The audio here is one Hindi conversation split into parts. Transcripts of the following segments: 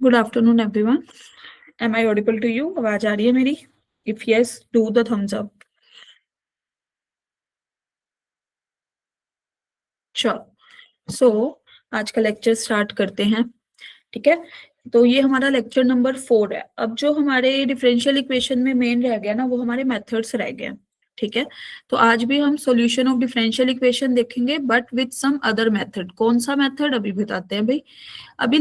Good afternoon everyone. Am I audible to you? आवाज आ रही है मेरी? If yes, do the thumbs up. चलो, आज का लेक्चर स्टार्ट करते हैं। ठीक है, तो ये हमारा लेक्चर नंबर 4 है। अब जो हमारे डिफरेंशियल इक्वेशन में मेन रह गया ना, वो हमारे मेथड्स रह गए। ठीक है, तो आज भी हम सॉल्यूशन ऑफ डिफरेंशियल इक्वेशन देखेंगे, but with some other method. कौन सा मेथड अभी बताते हैं भाई। अभी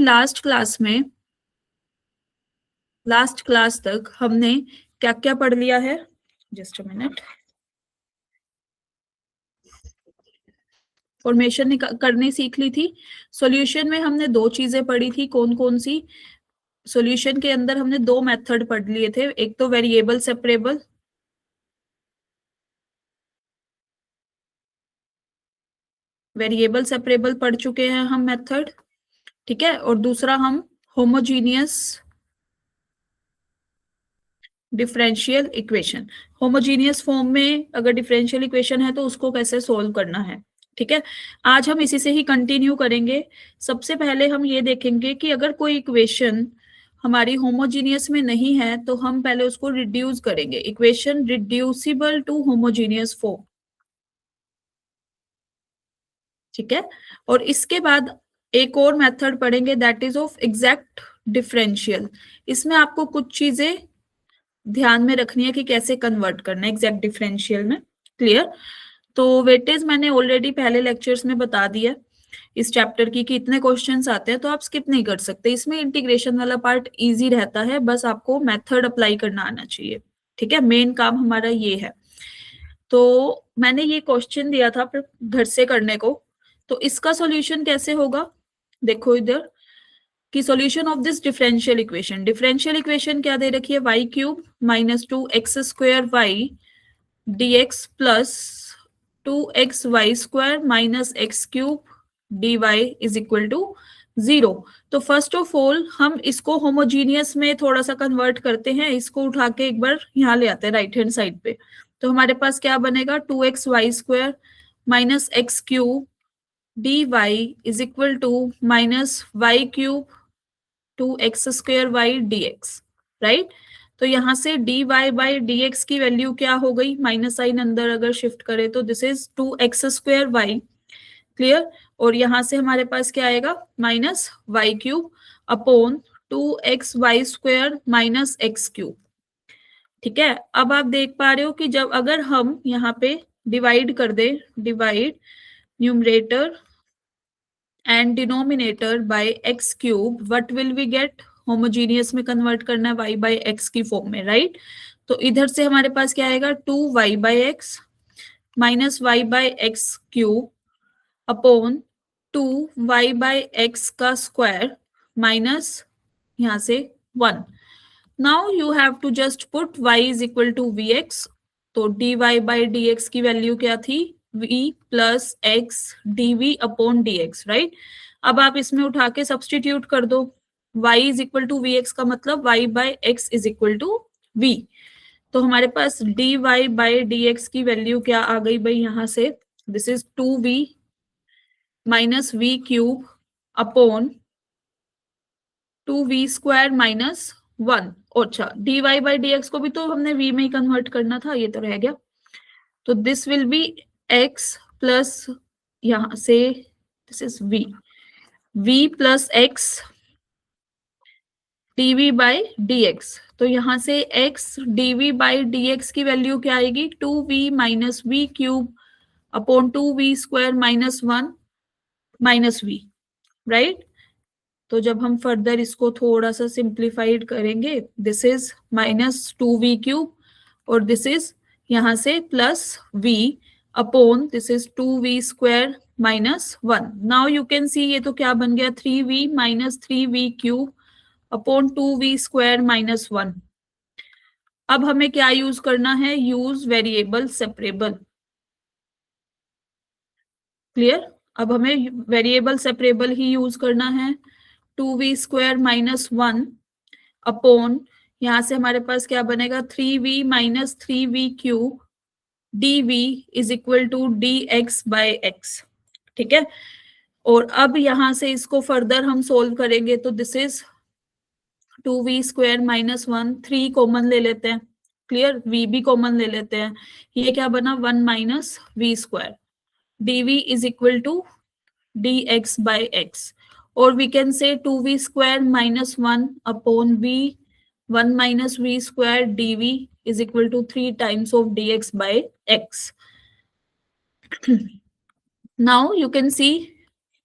लास्ट क्लास तक हमने क्या क्या पढ़ लिया है? Just a minute. फॉर्मेशन करनी सीख ली थी। सॉल्यूशन में हमने दो चीजें पढ़ी थी, कौन कौन सी? सॉल्यूशन के अंदर हमने दो मेथड पढ़ लिए थे, एक तो वेरिएबल सेपरेबल, पढ़ चुके हैं हम मेथड। ठीक है, और दूसरा हम homogeneous differential equation. Homogeneous form में अगर डिफरेंशियल इक्वेशन है तो उसको कैसे सोल्व करना है। ठीक है, आज हम इसी से ही कंटिन्यू करेंगे। सबसे पहले हम ये देखेंगे कि अगर कोई इक्वेशन हमारी होमोजीनियस में नहीं है तो हम पहले उसको रिड्यूस करेंगे। Equation reducible to homogeneous form. ठीक है, और इसके बाद एक और मेथड पढ़ेंगे, that is of exact differential. इसमें आपको कुछ चीजें ध्यान में रखनी है कि कैसे कन्वर्ट करना है एग्जैक्ट डिफरेंशियल में। क्लियर? तो वेटेज मैंने ऑलरेडी पहले लेक्चर्स में बता दिया इस चैप्टर की कि इतने क्वेश्चंस आते हैं, तो आप स्किप नहीं कर सकते। इसमें इंटीग्रेशन वाला पार्ट इजी रहता है, बस आपको मेथड अप्लाई करना आना चाहिए। ठीक है, मेन काम हमारा ये है। तो मैंने ये क्वेश्चन दिया था फिर घर से करने को, तो इसका सॉल्यूशन कैसे होगा? देखो इधर कि solution of this differential equation क्या दे रखी है? Y cube minus 2x² y dx plus 2xy² minus x cube dy is equal to 0। तो फर्स्ट ऑफ ऑल हम इसको होमोजीनियस में थोड़ा सा कन्वर्ट करते हैं। इसको उठा के एक बार यहाँ ले आते हैं राइट हैंड साइड पे। तो हमारे पास क्या बनेगा? 2xy² minus x cube dy is equal to minus y cube 2x² dx। Right, तो यहां से dy बाई dx की वैल्यू क्या हो गई? माइनस साइन अंदर अगर शिफ्ट करें तो दिस इज 2x²y। क्लियर? और यहां से हमारे पास क्या आएगा? Minus y cube upon 2xy² minus x cube. ठीक है, अब आप देख पा रहे हो कि जब अगर हम यहाँ पे डिवाइड कर दे, divide numerator and denominator by x cube, what will we get? Homogeneous में कन्वर्ट करना है y बाई एक्स की फॉर्म में। राइट, तो इधर से हमारे पास क्या आएगा? 2y by x minus y by x cube upon 2y by x का स्क्वायर माइनस यहाँ से 1। Now you have to just put y is equal to vx। तो dy बाई dx की वैल्यू क्या थी? v plus x dv upon dx। Right, अब आप इसमें उठा के सब्सटीट्यूट कर दो। y is equal to vx का मतलब y by x is equal to v। तो हमारे पास dy बाई dx की वैल्यू क्या आ गई भाई? यहाँ से this is 2v minus v cube upon 2v² minus 1। अच्छा, dy बाई dx को भी तो हमने v में ही कन्वर्ट करना था, ये तो रह गया। तो this will be x plus यहां से this is v plus x dv by dx। तो यहां से x dv बाई dx की वैल्यू क्या आएगी? 2v minus v cube upon 2v² minus 1 minus v। Right, तो जब हम फर्दर इसको थोड़ा सा सिंप्लीफाइड करेंगे, दिस इज माइनस 2v³ और दिस इज यहां से plus v upon this is 2v² minus 1। Now you can see ये तो क्या बन गया? 3v minus 3v³ upon 2v² minus 1। अब हमें क्या यूज करना है? Use variable separable. क्लियर? अब हमें वेरिएबल सेपरेबल ही यूज करना है। 2v² माइनस 1 अपॉन यहां से हमारे पास क्या बनेगा? 3v minus 3v³ dv is equal to dx by x। ठीक है, और अब यहां से इसको फर्दर हम सोल्व करेंगे तो this is 2v² minus 1, 3 common ले लेते हैं, क्लियर, v भी कॉमन ले लेते हैं, ये क्या बना 1 minus v², dv is equal to dx by x, और we can say 2v² minus 1 upon v, 1 minus v² dv is equal to 3 times of dx by x. Now you can see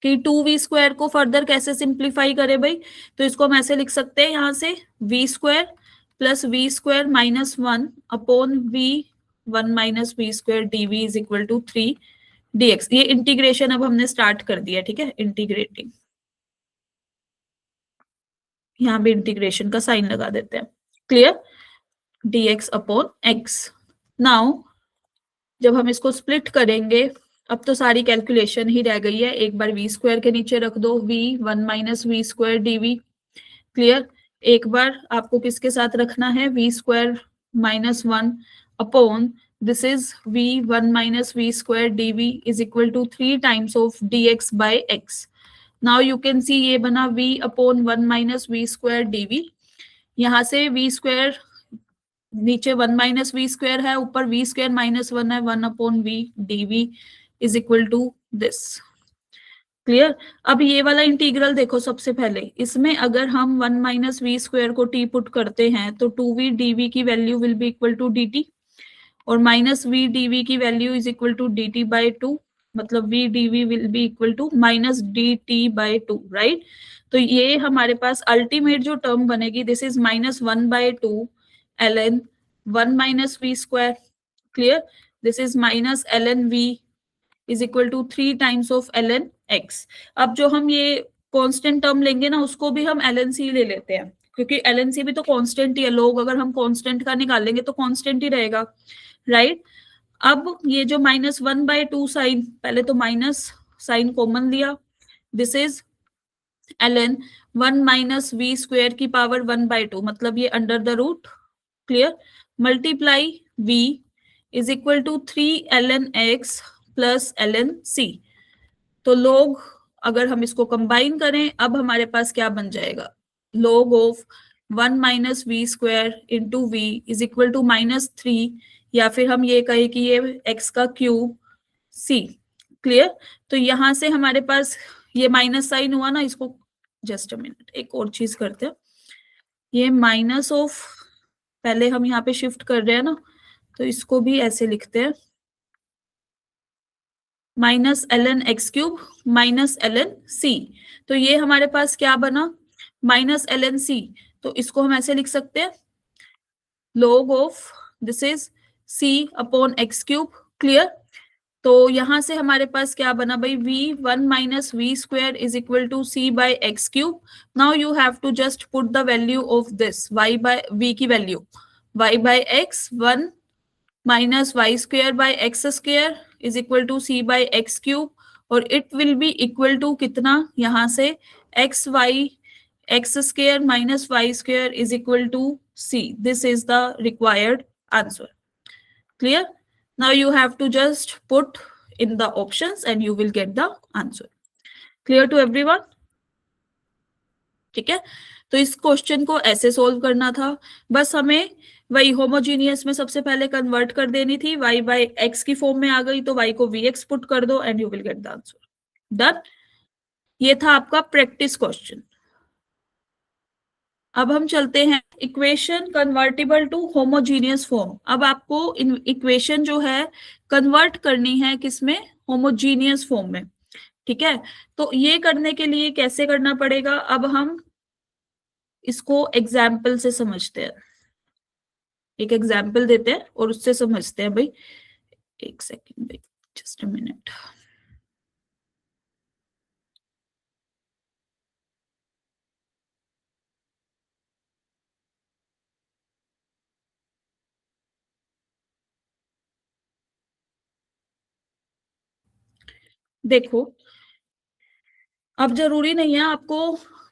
कि 2v² को फर्दर कैसे सिंप्लीफाई करें भाई, तो इसको हम ऐसे लिख सकते हैं यहां से v² plus v² minus 1 upon v, 1 minus v² dv is equal to 3 dx. ये इंटीग्रेशन अब हमने स्टार्ट कर दिया, ठीक है, इंटीग्रेटिंग, यहाँ भी इंटीग्रेशन का साइन लगा देते हैं, clear, dx upon x. Now जब हम इसको स्प्लिट करेंगे, अब तो सारी कैलकुलेशन ही रह गई है, एक बार v² के नीचे रख दो, v 1 minus v² dv, clear, एक बार आपको किसके साथ रखना है, v² minus 1 upon this is v 1 minus v² dv is equal to 3 times of dx by x. Now you can see ये बना v upon 1 minus v² dv, यहाँ से v² नीचे 1 माइनस v² है, ऊपर v² माइनस 1 है, 1 upon v dv is equal to this, clear. अब ये वाला इंटीग्रल देखो, सबसे पहले इसमें अगर हम 1 माइनस v² को t पुट करते हैं तो 2v dv की value will be equal to dt, और माइनस v dv की value is equal to dt by 2, मतलब v dv will be equal to minus dt by 2, right. तो ये हमारे पास अल्टीमेट जो टर्म बनेगी, this is minus 1 by 2 ln 1 minus v², clear, this is minus ln v is equal to 3 times of ln x. अब जो हम ये कांस्टेंट टर्म लेंगे ना, उसको भी हम ln c ले लेते हैं, क्योंकि ln c भी तो कांस्टेंट ही है, लोग अगर हम कांस्टेंट का निकालेंगे तो कांस्टेंट ही रहेगा, राइट. अब ये जो माइनस 1 बाय 2 साइन, पहले तो माइनस साइन कॉमन लिया, this is ln 1 minus v² की पावर 1 बाय 2, मतलब ये under the root, clear, multiply v is equal to 3 ln x plus ln c. तो लोग अगर हम इसको कंबाइन करें, अब हमारे पास क्या बन जाएगा, log of 1 minus v² into v is equal to minus 3, या फिर हम ये कहें कि ये x का क्यूब c, क्लियर. तो यहां से हमारे पास ये माइनस साइन हुआ ना, इसको जस्ट अ मिनट एक और चीज करते हैं, ये माइनस ऑफ, पहले हम यहाँ पे शिफ्ट कर रहे हैं ना, तो इसको भी ऐसे लिखते हैं, minus ln x cube minus ln c. तो ये हमारे पास क्या बना, माइनस ln c, तो इसको हम ऐसे लिख सकते हैं, log of this is c upon x cube, clear. तो यहां से हमारे पास क्या बना भाई, v 1 minus v² is equal to c by x cube. Now you have to just put the value of this y by v की value, y by x 1 minus y² by x² is equal to c by x cube, और it will be equal to कितना, यहां से x² minus y² is equal to c. This is the required answer, clear. Now you have to just put in the options and you will get the answer. Clear to everyone? ठीक है, तो इस क्वेश्चन को ऐसे सोल्व करना था, बस हमें वही होमोजीनियस में सबसे पहले कन्वर्ट कर देनी थी, y बाय x की फॉर्म में आ गई तो y को vx पुट कर दो and you will get the answer, done. ये था आपका प्रैक्टिस क्वेश्चन. अब हम चलते हैं equation convertible to homogeneous form. अब आपको इक्वेशन जो है कन्वर्ट करनी है किसमें, होमोजीनियस फॉर्म में, ठीक है. तो ये करने के लिए कैसे करना पड़ेगा, अब हम इसको एग्जाम्पल से समझते हैं, एक एग्जाम्पल देते हैं और उससे समझते हैं भाई. एक सेकेंड भाई, जस्ट अ मिनट. देखो, अब जरूरी नहीं है आपको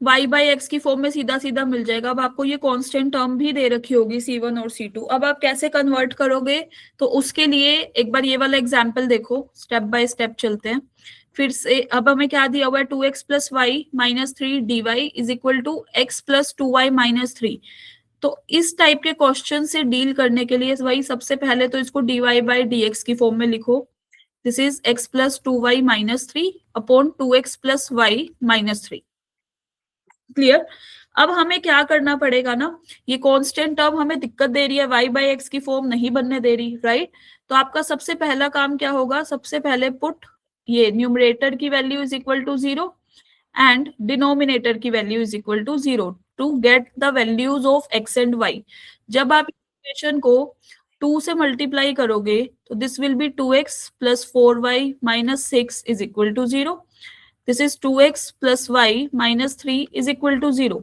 y बाई एक्स की फॉर्म में सीधा सीधा मिल जाएगा, अब आपको ये कांस्टेंट टर्म भी दे रखी होगी c1 और c2. अब आप कैसे कन्वर्ट करोगे, तो उसके लिए एक बार ये वाला एग्जांपल देखो, स्टेप बाय स्टेप चलते हैं. फिर से अब हमें क्या दिया हुआ है, 2x plus y minus 3 dy is equal to x plus 2y minus 3। तो इस टाइप के क्वेश्चन से डील करने के लिए वही सबसे पहले तो इसको dy बाई dx की फॉर्म में लिखो। This is x plus 2y minus 3 upon 2x plus y minus 3। Clear. अब हमें क्या करना पड़ेगा ना, ये कांस्टेंट टर्म हमें दिक्कत दे रही है, y बाई एक्स की फॉर्म नहीं बनने दे रही, राइट। तो आपका सबसे पहला काम क्या होगा, सबसे पहले पुट ये न्यूमरेटर की value is equal to 0 and denominator की value is equal to 0 to get the values of x and y। जब आप इक्वेशन को 2 से मल्टीप्लाई करोगे तो this will be 2x plus 4y minus 6 is equal to 0। This is 2x plus y minus 3 is equal to 0.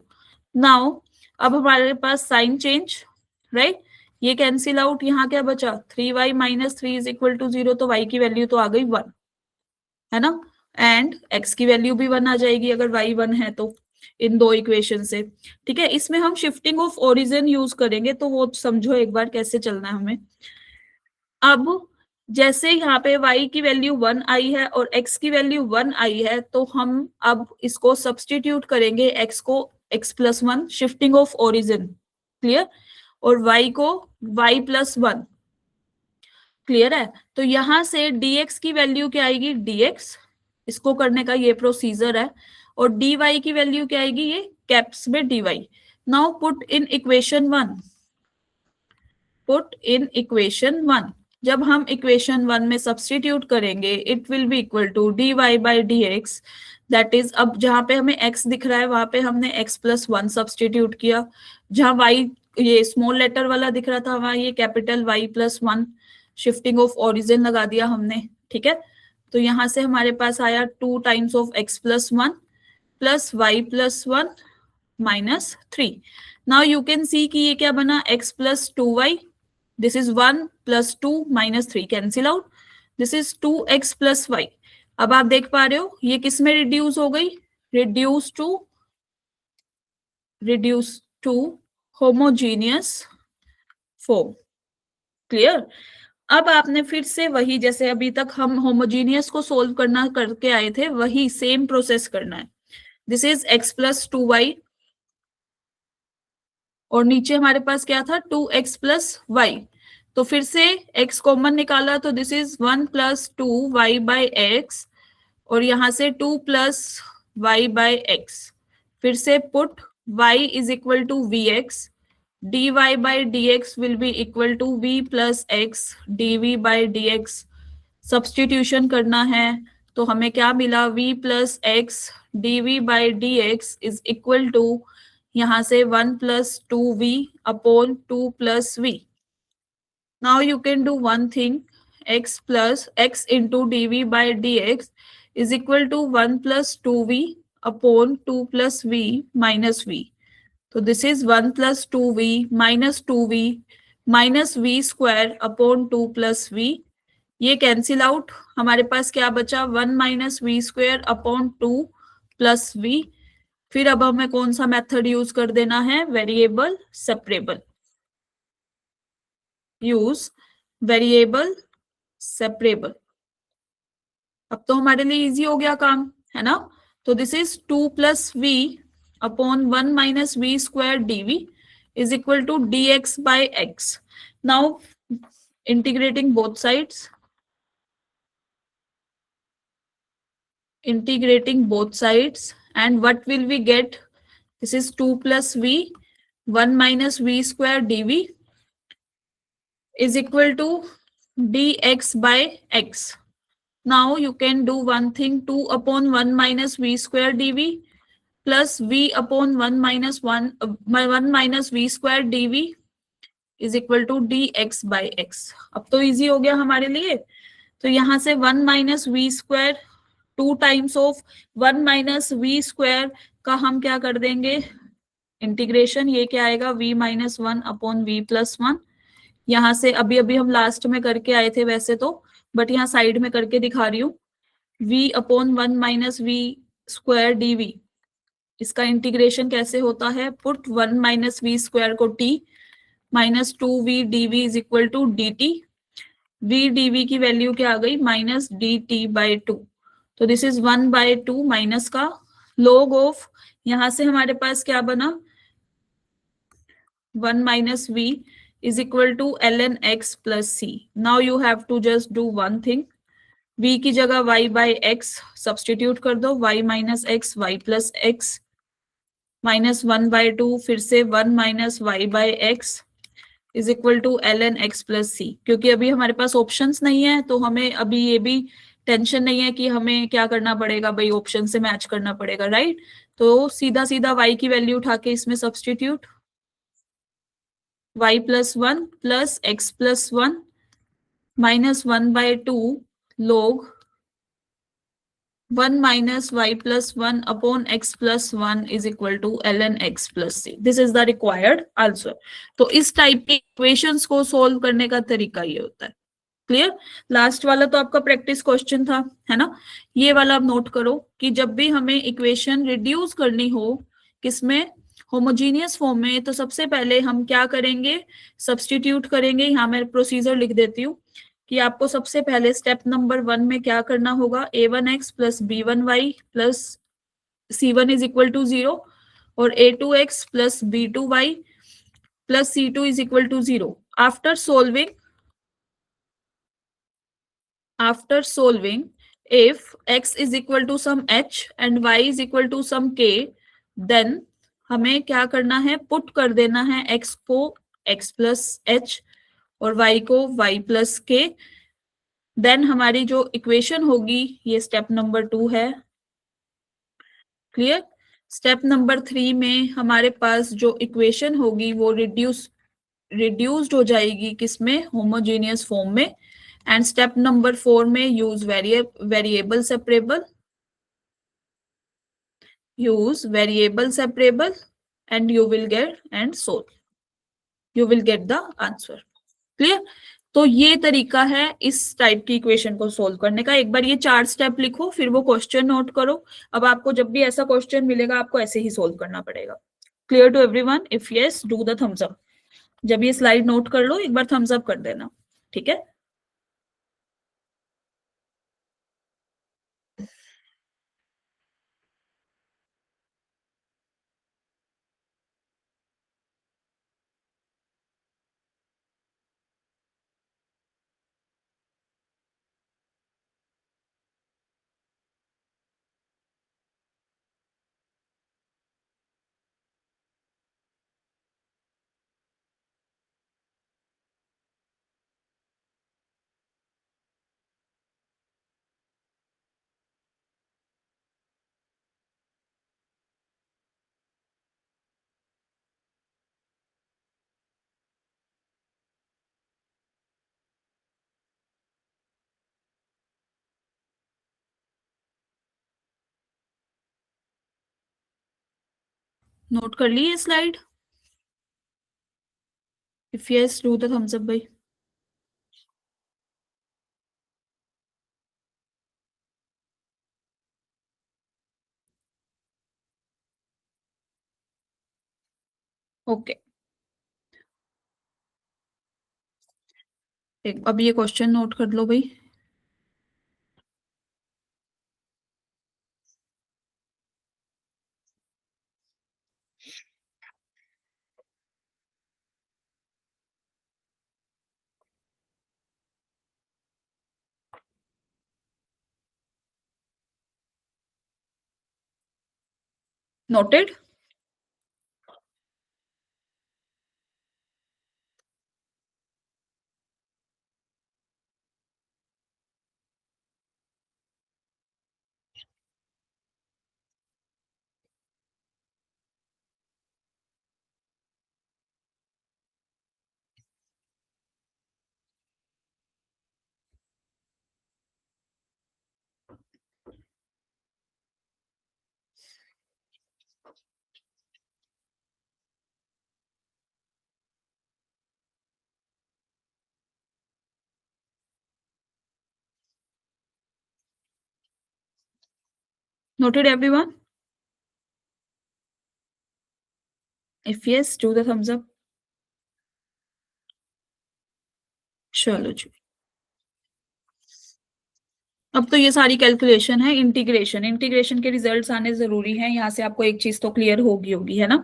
Now, अब हमारे पास साइन चेंज, राइट। ये कैंसिल आउट, यहाँ क्या बचा, 3y minus 3 is equal to 0, तो y की वैल्यू तो आ गई 1, है ना। एंड x की वैल्यू भी 1 आ जाएगी अगर y 1 है तो, इन दो इक्वेशन से। ठीक है, इसमें हम शिफ्टिंग ऑफ ओरिजिन यूज करेंगे, तो वो समझो एक बार कैसे चलना है हमें। अब जैसे यहाँ पे y की वैल्यू 1 आई है और x की वैल्यू 1 आई है, तो हम अब इसको सब्सटीट्यूट करेंगे, x को x plus 1, shifting of origin, clear, और y को y प्लस 1, क्लियर है। तो यहां से dx की वैल्यू क्या आएगी, dx, इसको करने का ये प्रोसीजर है, और dy की वैल्यू क्या आएगी, ये कैप्स में dy। Now put in equation 1, put in equation 1। जब हम इक्वेशन 1 में सब्सटीट्यूट करेंगे, it will be equal to dy by dx, that is, अब जहां पे हमें x दिख रहा है वहां पे हमने x प्लस 1 सब्सटीट्यूट किया, जहां y ये स्मॉल लेटर वाला दिख रहा था वहां ये capital y plus 1, shifting of origin लगा दिया हमने, ठीक है। तो यहां से हमारे पास आया 2 times of x plus 1 plus y plus 1 minus 3। Now you can see कि ये क्या बना, x plus 2y, this is 1 plus 2 minus 3 cancel out, this is 2x plus y। अब आप देख पा रहे हो ये किस में रिड्यूस हो गई, reduce to homogeneous form, clear. अब आपने फिर से वही, जैसे अभी तक हम होमोजीनियस को सोल्व करना करके आए थे, वही सेम प्रोसेस करना है। This is x plus 2y और नीचे हमारे पास क्या था, 2x प्लस वाई। तो फिर से x कॉमन निकाला तो this is 1 plus 2y by x, और यहां से 2 प्लस वाई बाई एक्स। फिर से put y is equal to v x, dy by dx will be equal to v plus x dv by dx। Substitution करना है तो हमें क्या मिला, v plus x dv by dx is equal to, यहां से 1 plus 2v upon 2 plus v। Now you can do one thing, x plus x into dv by dx is equal to 1 plus 2v upon 2 plus v minus v. So this is 1 plus 2v minus v square upon 2 plus v. ये कैंसिल आउट, हमारे पास क्या बचा, 1 minus v square upon 2 plus v. फिर अब हमें कौन सा मेथड यूज कर देना है, variable separable, use variable separable. अब तो हमारे लिए इजी हो गया काम, है ना। तो this is 2 plus v upon 1 minus v square dv is equal to d x by x. Now integrating both sides, integrating both sides, and what will we get, this is 2 plus v 1 minus v square dv is equal to dx by x. Now you can do one thing, 2 upon 1 minus v square dv plus v upon 1 minus 1 minus v square dv is equal to dx by x। अब तो इजी हो गया हमारे लिए। तो यहां से 1 minus v square, 2 times of 1 minus v square का हम क्या कर देंगे, इंटीग्रेशन, ये क्या आएगा, v minus 1 upon v plus 1। यहां से अभी अभी हम लास्ट में करके आए थे वैसे तो, बट यहाँ साइड में करके दिखा रही हूँ, v upon 1 minus v square dv, इसका इंटीग्रेशन कैसे होता है, पुट 1 माइनस वी स्क्वायर को t minus 2v dv is equal to dt। v dv की वैल्यू क्या आ गई, माइनस dt बाई 2। तो दिस इज 1/2 माइनस का log ऑफ, यहां से हमारे पास क्या बना, 1 minus v is equal to ln x plus c. Now you have to just do one thing. v की जगह y by x सब्सटीट्यूट कर दो, y minus x y plus x minus 1/2, फिर से 1 minus y by x is equal to ln x plus c. क्योंकि अभी हमारे पास ऑप्शंस नहीं है तो हमें अभी ये भी टेंशन नहीं है कि हमें क्या करना पड़ेगा भाई, ऑप्शन से मैच करना पड़ेगा, राइट। तो सीधा सीधा y की वैल्यू उठा के इसमें substitute, y plus 1 plus x plus 1 minus 1/2 log 1 minus y plus 1 upon x plus 1 is equal to ln x plus c. This is the required answer. तो इस टाइप की इक्वेशंस को सोल्व करने का तरीका ये होता है। क्लियर। लास्ट वाला तो आपका प्रैक्टिस क्वेश्चन था, है ना। ये वाला आप नोट करो कि जब भी हमें इक्वेशन रिड्यूस करनी हो किसमें, होमोजीनियस फॉर्म में, तो सबसे पहले हम क्या करेंगे, सब्सटीट्यूट करेंगे। यहाँ मैं प्रोसीजर लिख देती हूँ कि आपको सबसे पहले स्टेप नंबर 1 में क्या करना होगा, a1x plus b1y plus c1 is equal to 0 और a2x plus b2y plus c2 is equal to 0। After solving, if x is equal to some h and y is equal to some k, then हमें क्या करना है, पुट कर देना है x को x प्लस h और y को y प्लस k। देन हमारी जो इक्वेशन होगी, ये स्टेप नंबर 2 है। क्लियर। स्टेप नंबर 3 में हमारे पास जो इक्वेशन होगी वो रिड्यूस्ड हो जाएगी किसमें, होमोजेनियस फॉर्म में। एंड स्टेप नंबर 4 में use variable separable and you will get the answer. Clear. तो ये तरीका है इस टाइप की इक्वेशन को सोल्व करने का। एक बार ये 4 स्टेप लिखो, फिर वो क्वेश्चन नोट करो। अब आपको जब भी ऐसा क्वेश्चन मिलेगा आपको ऐसे ही सोल्व करना पड़ेगा। Clear to everyone? If yes, do the thumbs up. जब ये स्लाइड नोट कर लो एक बार थम्स अप कर देना, ठीक है। नोट कर ली ये slide? If yes, do the thumbs up भाई। ओके, अब ये क्वेश्चन नोट कर लो भाई। Noted. Noted everyone? If yes, do the thumbs up. चलो जी। अब तो ये सारी कैलकुलेशन है, इंटीग्रेशन, इंटीग्रेशन के रिजल्ट्स आने जरूरी हैं। यहाँ से आपको एक चीज तो क्लियर होगी है ना,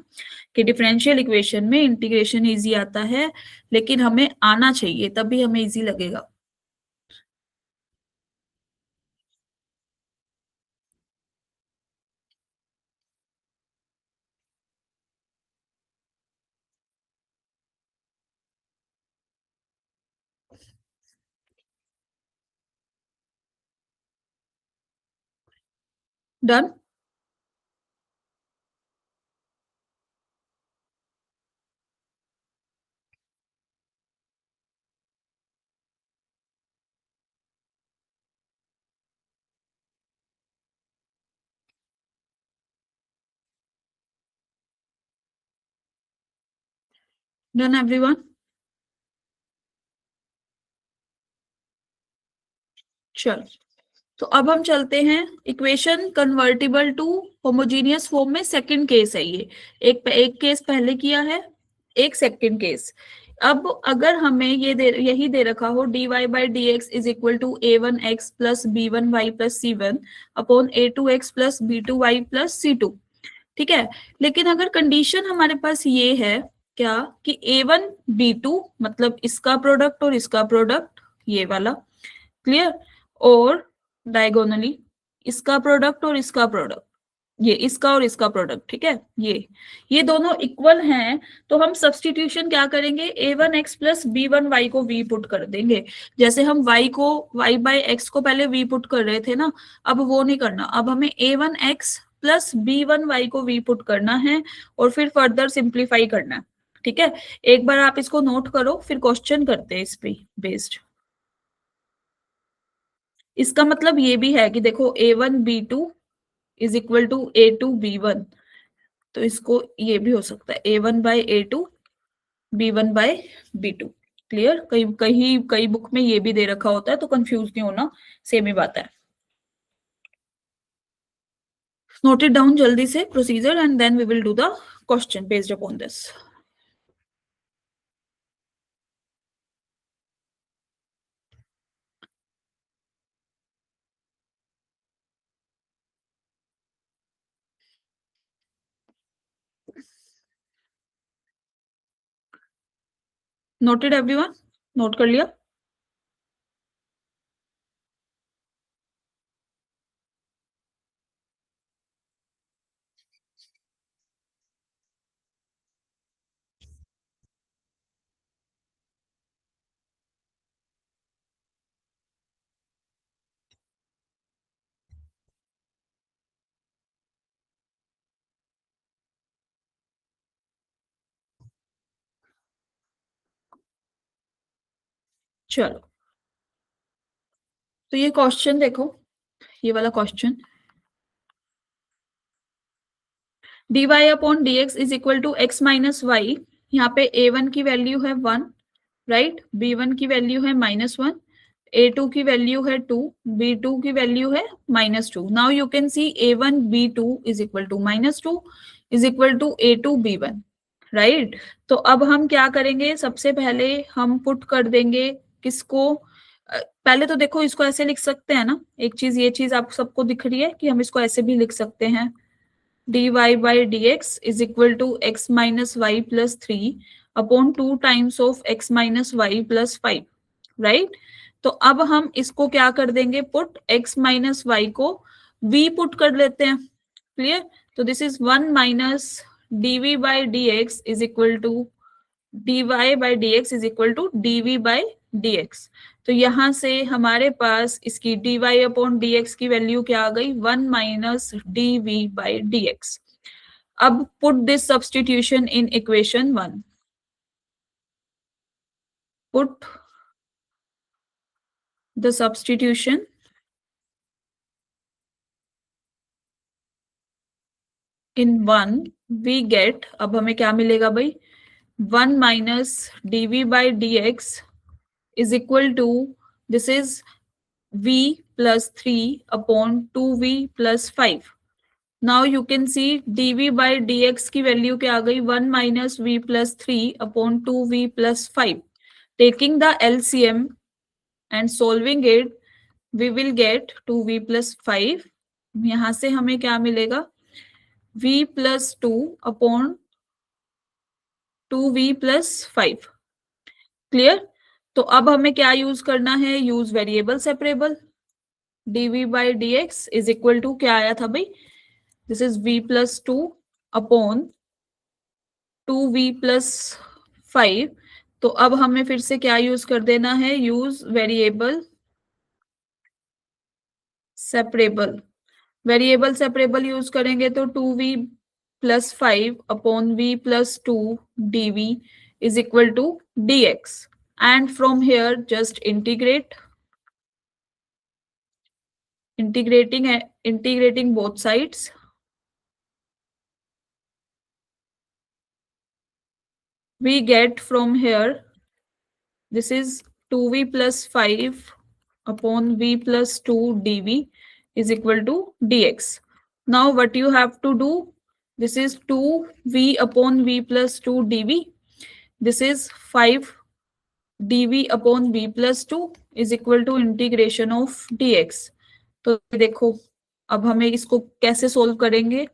कि डिफरेंशियल इक्वेशन में इंटीग्रेशन इजी आता है, लेकिन हमें आना चाहिए तभी हमें इजी लगेगा। डन। Done everyone. चलो, तो अब हम चलते हैं equation convertible to homogeneous form में। सेकंड केस है ये, एक केस पहले किया है, एक सेकंड केस। अब अगर हमें यही दे रखा हो dy by d x is equal to a1x plus b1y plus c1 upon a2x plus b2y plus c2, ठीक है। लेकिन अगर कंडीशन हमारे पास ये है क्या कि a1 b2 मतलब इसका प्रोडक्ट और इसका प्रोडक्ट, ये वाला, क्लियर, और डायगोनली इसका प्रोडक्ट और इसका प्रोडक्ट, ये इसका और इसका प्रोडक्ट, ठीक है, ये दोनों इक्वल हैं, तो हम सब्सटीट्यूशन क्या करेंगे, a1x प्लस b1y को v पुट कर देंगे। जैसे हम y बाय x को पहले v पुट कर रहे थे ना, अब वो नहीं करना, अब हमें a1x प्लस b1y को v पुट करना है और फिर फर्दर सिंप्लीफाई करना है, ठीक है। एक बार आप इसको नोट करो, फिर क्वेश्चन करते हैं इस पे बेस्ड। इसका मतलब ये भी है कि देखो a1b2 is equal to a2b1, तो इसको ये भी हो सकता है a1 bye a2 b1 bye b2। Clear, कई कहीं कई बुक में ये भी दे रखा होता है, तो कंफ्यूज नहीं होना, सेम ही बात है। नोट इट डाउन जल्दी से procedure and then we will do the question based upon this. Noted everyone, note कर लिया? चलो, तो ये क्वेश्चन देखो, ये वाला question, dy upon d x is equal to x minus y. यहाँ पे a1 की वैल्यू है 1, राइट, b1 की वैल्यू है -1, a2 की वैल्यू है 2, b2 की वैल्यू है -2। Now you can see a1 b2 is equal to -2 is equal to a2 b1, right. तो अब हम क्या करेंगे, सबसे पहले हम पुट कर देंगे किसको, पहले तो देखो इसको ऐसे लिख सकते हैं ना, एक चीज, ये चीज आप सबको दिख रही है कि हम इसको ऐसे भी लिख सकते हैं, dy by dx is equal to x minus y plus 3 upon 2 times of x minus y plus 5, right? तो अब हम इसको क्या कर देंगे, पुट x माइनस वाई को v पुट कर लेते हैं, क्लियर। तो this is 1 minus dv by dx is equal to dy by dx is equal to dv by dx। तो यहां से हमारे पास इसकी dy अपॉन dx की वैल्यू क्या आ गई, 1 माइनस dv बाई dx। अब put this substitution in equation 1, put the substitution in 1, we get, अब हमें क्या मिलेगा भाई, 1 minus dv by dx is equal to, this is v plus 3 upon 2v plus 5। now you can see dv by dx की वैल्यू क्या आ गई, 1 minus v plus 3 upon 2v plus 5। taking the LCM and solving it, we will get 2v+5, यहां से हमें क्या मिलेगा, v+2 अपॉन 2v+5। क्लियर। तो अब हमें क्या यूज करना है, use variable separable. dv/dx is equal to क्या आया था भाई, this is v+2 upon 2v+5। तो अब हमें फिर से क्या यूज कर देना है, use variable separable. Variable separable use करेंगे तो 2v+5 upon v+2 dv is equal to dx, and from here just integrating both sides, we get from here, this is 2v+5 upon v+2 dv is equal to dx. Now what you have to do, this is 2v upon v+2 dv, this is 5 dv upon v+2 is equal to integration of dx. तो देखो अब हमें इसको कैसे सोल्व करेंगे,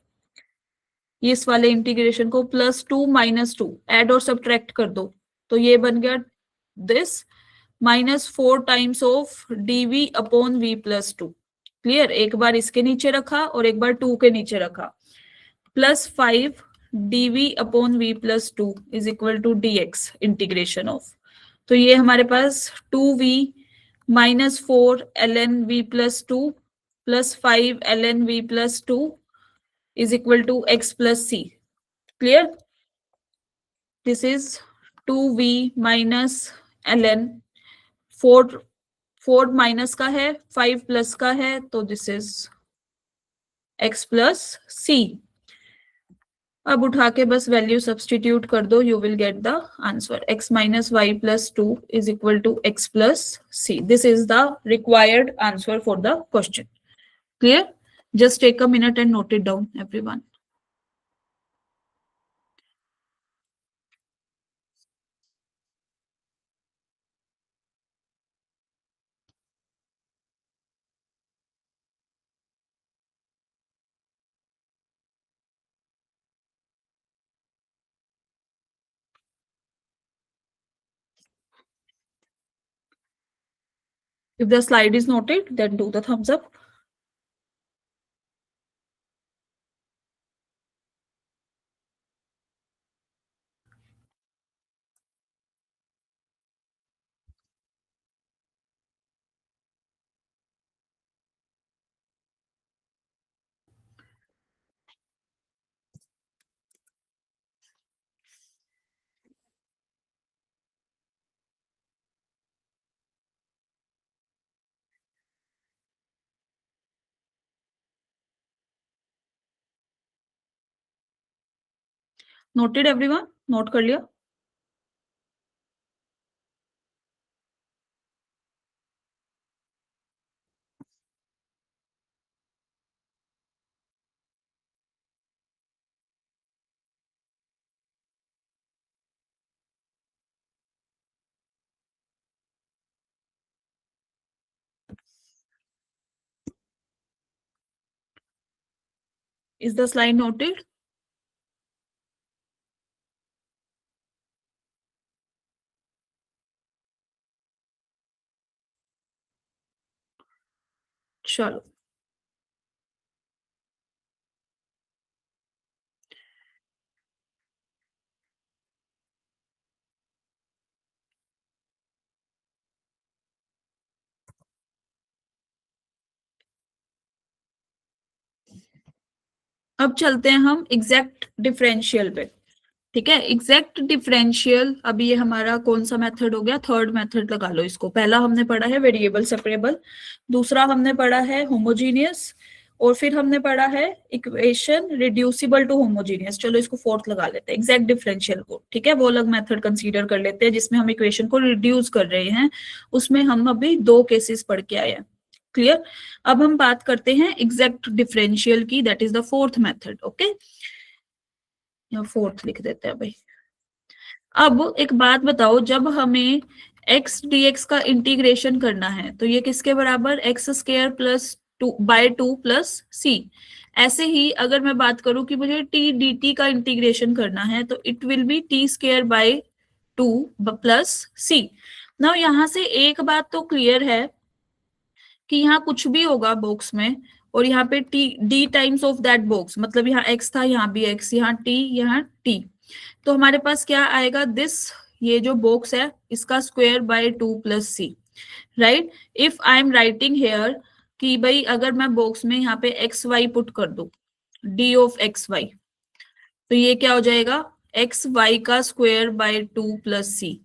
इस वाले इंटीग्रेशन को +2 -2 ऐड और सब्ट्रैक्ट कर दो, तो ये बन गया this -4 times of dv upon v+2। Clear, एक बार इसके नीचे रखा और एक बार 2 के नीचे रखा, +5 dv upon v+2 is equal to dx integration of. तो ये हमारे पास 2v -4 ln v+2 +5 ln v+2 is equal to x plus c. Clear? This is 2v minus ln, 4 minus का है, 5 प्लस का है, तो this is x plus c। अब उठा के बस वैल्यू सब्सटीट्यूट कर दो, you will get the answer, x minus y plus 2 is equal to x plus c। This is the required answer for the question. Clear? Just take a minute and note it down everyone. If the slide is noted, then do the thumbs up. Noted everyone, note कर लिया? Is the slide noted? चलो, अब चलते हैं हम एग्जैक्ट डिफरेंशियल पे। ठीक है, एग्जैक्ट डिफरेंशियल, अब ये हमारा कौन सा मेथड हो गया, थर्ड मेथड लगा लो इसको। पहला हमने पढ़ा है वेरिएबल सेपरेबल, दूसरा हमने पढ़ा है होमोजीनियस, और फिर हमने पढ़ा है इक्वेशन रिड्यूसिबल टू होमोजीनियस। चलो इसको फोर्थ लगा लेते हैं, एग्जैक्ट डिफरेंशियल को। ठीक है, वो अलग मेथड कंसीडर कर लेते हैं जिसमें हम इक्वेशन को रिड्यूस कर रहे हैं, उसमें हम अभी 2 केसेस पढ़ के आए हैं। क्लियर? अब हम बात करते हैं एग्जैक्ट डिफरेंशियल की, that is the fourth method. Okay, या फोर्थ लिख देते हैं भाई। अब एक बात बताओ, जब हमें एक्स डी एक्स का इंटीग्रेशन करना है तो ये किसके बराबर, x square plus two by two plus c. ऐसे ही अगर मैं बात करूं कि मुझे टी डी टी का इंटीग्रेशन करना है तो it will be t square by two plus c. Now यहाँ से एक बात तो क्लियर है कि यहाँ कुछ भी होगा बॉक्स में और यहाँ पे T D times of that box, मतलब यहाँ एक्स था, यहाँ भी एक्स, यहाँ टी, यहाँ टी, तो हमारे पास क्या आएगा, दिस ये जो बॉक्स है इसका square by two plus c, right. If I am writing here कि भाई अगर मैं बॉक्स में यहाँ पे एक्स वाई पुट कर दूं, डी ऑफ एक्स वाई, तो ये क्या हो जाएगा, एक्स वाई का स्क्वायर बाय टू प्लस सी।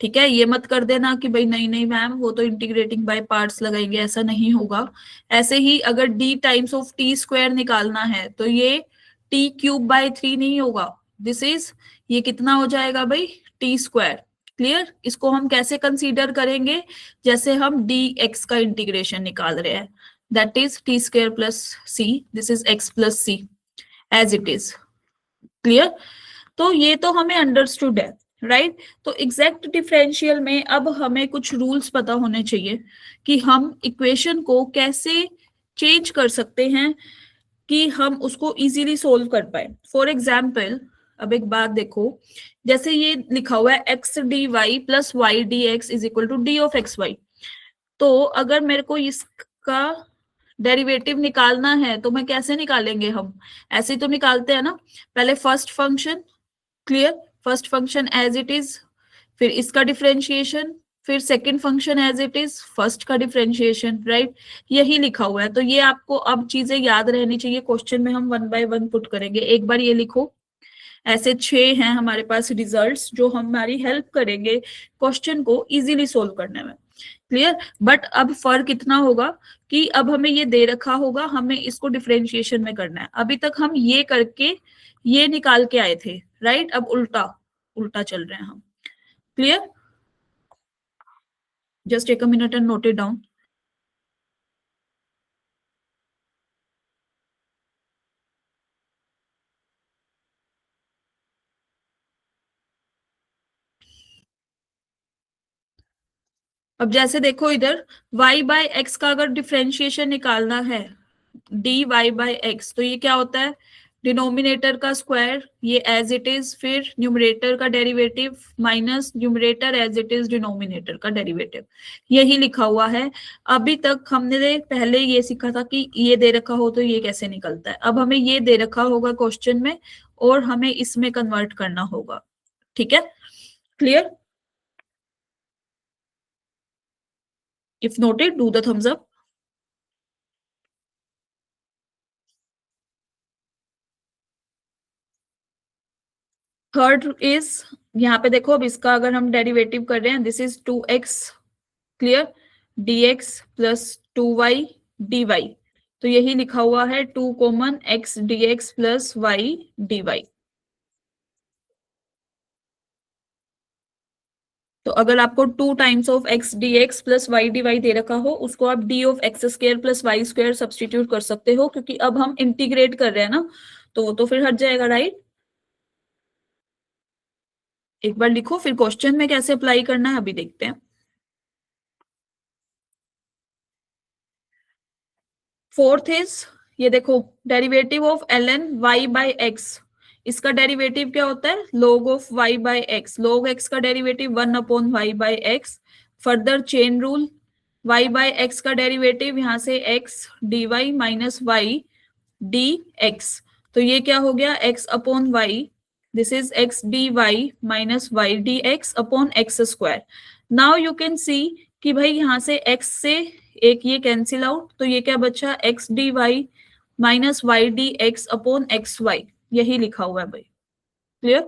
ठीक है, ये मत कर देना कि भाई नहीं नहीं मैम वो तो इंटीग्रेटिंग बाय पार्ट्स लगाएंगे, ऐसा नहीं होगा। ऐसे ही अगर D times of T square निकालना है तो ये टी क्यूब बाय थ्री नहीं होगा, दिस इज, ये कितना हो जाएगा भाई, टी स्क्वायर। क्लियर, इसको हम कैसे कंसीडर करेंगे, जैसे हम डी एक्स का इंटीग्रेशन निकाल रहे हैं, that is t square plus c, this is x plus c as it is. Clear, तो ये तो हमें अंडरस्टूड है, राइट। तो एग्जैक्ट डिफरेंशियल में अब हमें कुछ रूल्स पता होने चाहिए कि हम इक्वेशन को कैसे चेंज कर सकते हैं कि हम उसको इजीली सोल्व कर पाए। फॉर एग्जाम्पल, अब एक बात देखो, जैसे ये लिखा हुआ है x d y plus y d x is equal to d of x y, तो अगर मेरे को इसका डेरिवेटिव निकालना है तो मैं कैसे निकालेंगे, हम ऐसे ही तो निकालते हैं ना, पहले first function, clear, first function as it is, फिर इसका डिफरेंशिएशन, फिर second function as it is, first का डिफरेंशिएशन, राइट। यही लिखा हुआ है, तो ये आपको अब चीजें याद रहनी चाहिए, क्वेश्चन में हम वन बाय वन पुट करेंगे। एक बार ये लिखो, ऐसे 6 हैं हमारे पास रिजल्ट्स जो हमारी हेल्प करेंगे क्वेश्चन को इजीली सोल्व करने में। क्लियर, बट अब फर्क इतना होगा कि अब हमें ये दे रखा होगा, हमें इसको डिफरेंशिएशन में करना है। अभी तक हम ये करके ये निकाल के आए थे, राइट, अब उल्टा उल्टा चल रहे हैं हम। Clear, just take a minute and note it down. अब जैसे देखो इधर y बाय एक्स का अगर डिफरेंशिएशन निकालना है, डी वाई बाय एक्स, तो ये क्या होता है, डिनोमिनेटर का स्क्वायर, ये एज इट इज, फिर न्यूमरेटर का derivative minus numerator as it is denominator का डेरिवेटिव, यही लिखा हुआ है। अभी तक हमने पहले ये सीखा था कि ये दे रखा हो तो ये कैसे निकलता है, अब हमें ये दे रखा होगा क्वेश्चन में और हमें इसमें कन्वर्ट करना होगा। ठीक है, clear, if noted do the thumbs up. Third is, यहाँ पे देखो अब इसका अगर हम डेरिवेटिव कर रहे हैं, this is two x, clear, d x plus two y d y, तो यही लिखा हुआ है two common x d x plus y d y. तो अगर आपको two times of x d x plus y d y दे रखा हो, उसको आप d of x square plus y square substitute कर सकते हो, क्योंकि अब हम इंटीग्रेट कर रहे हैं ना, तो वो तो फिर हट जाएगा, राइट। एक बार लिखो, फिर क्वेश्चन में कैसे अप्लाई करना है अभी देखते हैं। फोर्थ इज, ये देखो, derivative of l n y by x, इसका डेरिवेटिव क्या होता है, log of y by x, log x का derivative 1/y by x. Further chain rule, y by x का डेरिवेटिव यहाँ से x dy minus y dx, तो ये क्या हो गया, x upon y, this is x dy minus y dx upon x square. Now you can see कि भाई यहाँ से x से एक ये कैंसिल आउट, तो ये क्या बचा, x dy minus y d x upon x y, यही लिखा हुआ है भाई। क्लियर,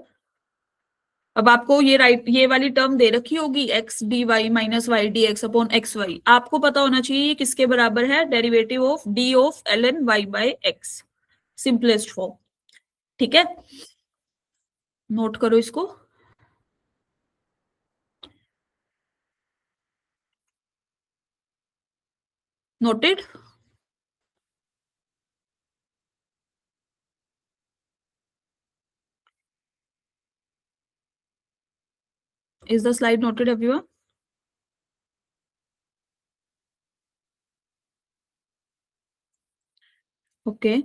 अब आपको ये राइट, ये वाली टर्म दे रखी होगी, x d y minus y d x upon x y, आपको पता होना चाहिए किसके बराबर है, derivative of d of l n y by x, simplest form. ठीक है, नोट करो इसको। Noted, is the slide noted everyone. Okay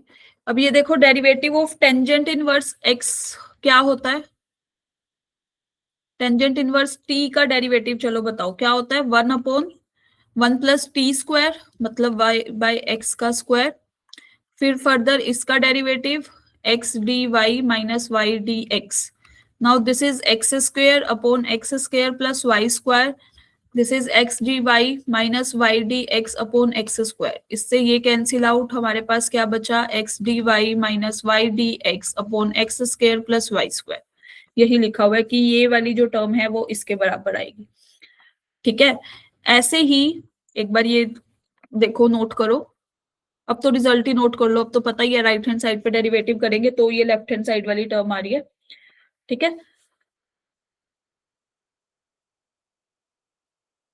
अब ये देखो derivative of tangent inverse x क्या होता है? टेंजेंट इनवर्स टी का डेरिवेटिव चलो बताओ क्या होता है? 1/1 प्लस टी स्क्वायर मतलब y बाय एक्स का स्क्वायर, फिर फर्दर इसका derivative x d y minus y d x. Now this is x square upon x square plus y square. This is x d y minus y d x upon x square. इससे ये कैंसिल आउट, हमारे पास क्या बचा? X d y minus y d x upon x square plus y square. यही लिखा हुआ है कि ये वाली जो टर्म है वो इसके बराबर आएगी. ठीक है, ऐसे ही एक बार ये देखो, नोट करो. अब तो रिजल्ट ही नोट कर लो, अब तो पता ही है राइट हैंड साइड पे डेरिवेटिव करेंगे तो ये लेफ्ट हैंड साइड वाली टर्म आ रही है. ठीक है,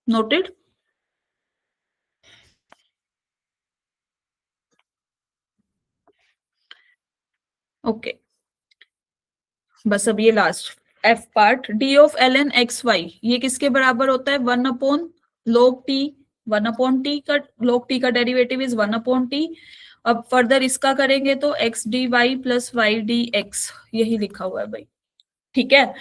नोटेड. ओके बस अब ये last f part, d of l n x y ये किसके बराबर होता है? 1/log t. 1/t का log t का डेरिवेटिव इज 1/t. अब फर्दर इसका करेंगे तो x d y plus y d x, यही लिखा हुआ है भाई. ठीक है,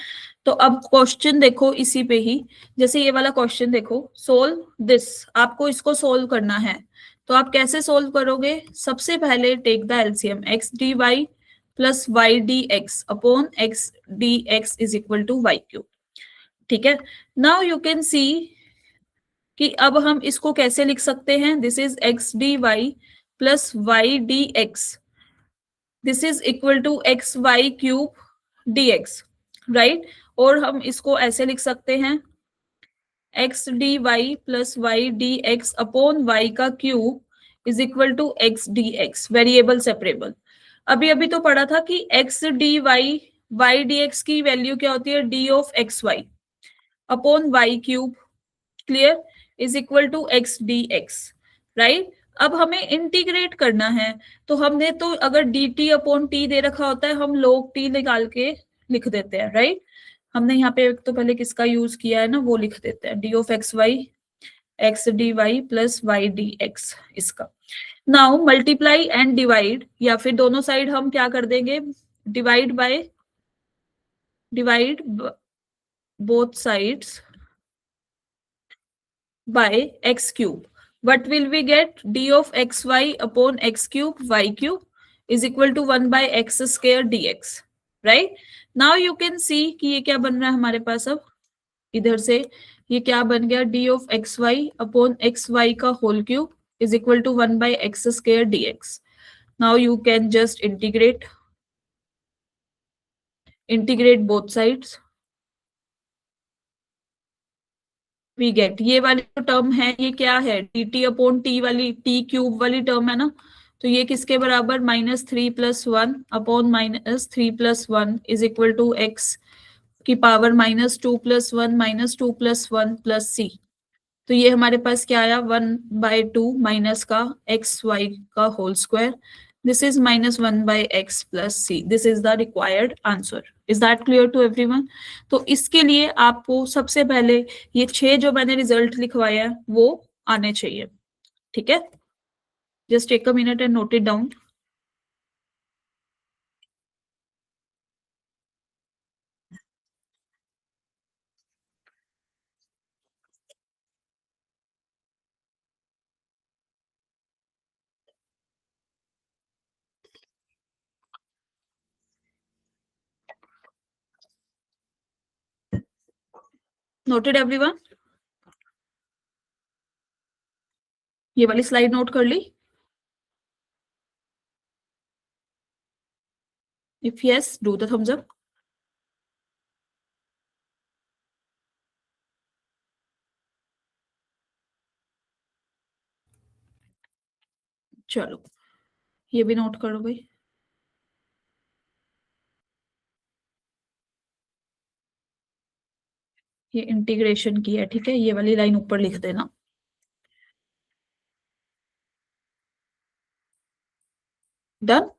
तो अब क्वेश्चन देखो इसी पे ही. जैसे ये वाला क्वेश्चन देखो, सोल्व दिस, आपको इसको सोल्व करना है. तो आप कैसे सोल्व करोगे? सबसे पहले take the LCM, x d y plus y d x upon x d x is equal to y cube. ठीक है, नाउ यू कैन सी कि अब हम इसको कैसे लिख सकते हैं. This is x d y plus y d x, this is equal to x y cube d x, right. और हम इसको ऐसे लिख सकते हैं, x d y plus y d x upon y का cube is equal to x d x, variable separable. अभी अभी तो पढ़ा था कि x d y y d x की वैल्यू क्या होती है? D of x Y upon y cube, clear, is equal to x d x, right. अब हमें इंटीग्रेट करना है, तो हमने तो अगर डी टी अपॉन टी दे रखा होता है हम लोग टी निकाल के लिख देते हैं, राइट. हमने यहाँ पे तो पहले किसका यूज किया है ना, वो लिख देते हैं, d of x y x d y plus y d x इसका. नाउ मल्टीप्लाई एंड डिवाइड, या फिर दोनों साइड हम क्या कर देंगे? Divide by, divide both sides by x cube. What will we get? D of xy upon x cube y cube is equal to 1 by x square dx, right. Now you can see कि ये क्या बन रहा है हमारे पास. अब इधर से ये क्या बन गया? D of xy upon xy का whole cube is equal to 1 by x square dx. Now you can just integrate both sides. We get, ये वाली जो टर्म है ये क्या है? डी टी अपॉन टी वाली, टी क्यूब वाली टर्म है ना, तो ये किसके बराबर? -3 + 1 अपॉन -3 + 1 इज इक्वल टू एक्स की पावर -2 + 1 -2 + 1 प्लस सी. तो ये हमारे पास क्या आया? 1/2 माइनस का एक्स वाई का whole square. This is -1 by x plus c. This is the required answer. Is that clear to everyone? तो इसके लिए आपको सबसे पहले ये 6 जो मैंने रिजल्ट लिखवाया है वो आने चाहिए. ठीक है, just take a minute and note it down. Noted everyone? ये वाली स्लाइड नोट कर ली? If yes do the thumbs up. चलो ये भी नोट करो भाई. ये इंटीग्रेशन की है, ठीक है, ये वाली लाइन ऊपर लिख देना. डन.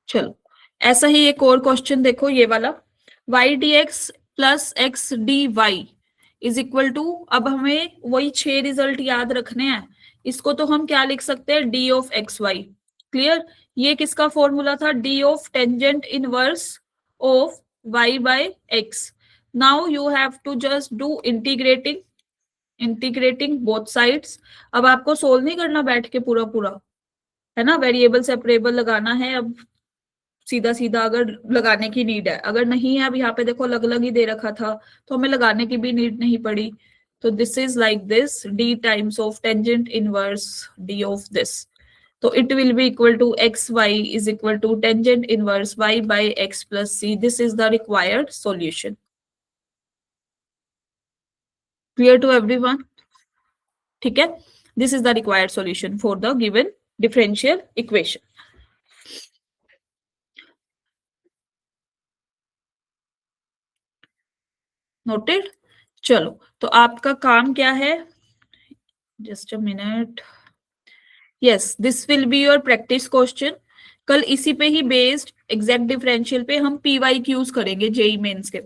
चलो ऐसा ही एक और क्वेश्चन देखो, ये वाला, y d x plus x d y is equal to, अब हमें वही 6 रिजल्ट याद रखने हैं. इसको तो हम क्या लिख सकते हैं? D of x y, clear? ये किसका फॉर्मूला था? D of tangent inverse of y by x. Now you have to just do integrating, integrating both sides. अब आपको सोल्व नहीं करना बैठ के पूरा पूरा, है ना, वेरिएबल सेपरेबल लगाना है अब सीधा सीधा, अगर लगाने की नीड है. अगर नहीं है, अब यहाँ पे देखो अलग अलग ही दे रखा था, तो हमें लगाने की भी नीड नहीं पड़ी. तो this is like this, d times of tangent inverse d of this. तो it will be equal to x y is equal to tangent inverse y by x plus c. This is the required solution. Clear to everyone? ठीक है, this is the required solution for the given differential equation. Noted? चलो, तो आपका काम क्या है? Just a minute. Yes, this will be your practice question. कल इसी पे ही बेस्ड एग्जैक्ट डिफरेंशियल पे हम पीवाई क्यूज करेंगे जेई मेंस के.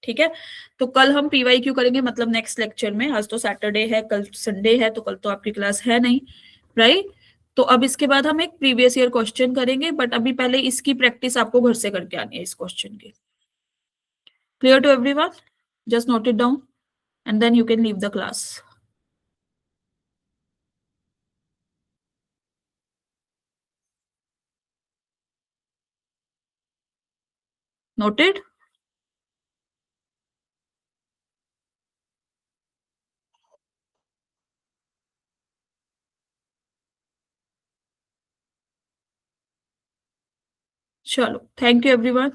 ठीक है, तो कल हम पीवाई क्यू करेंगे, मतलब नेक्स्ट लेक्चर में. आज तो सैटरडे है, कल संडे है, तो कल तो आपकी क्लास है नहीं, राइट? तो अब इसके बाद हम एक प्रीवियस ईयर क्वेश्चन करेंगे, बट अभी पहले इसकी प्रैक्टिस आपको घर से करके आनी है इस क्वेश्चन की. Clear to everyone? Just note it down and then you can leave the class. Noted? चलो, थैंक यू एवरीवन.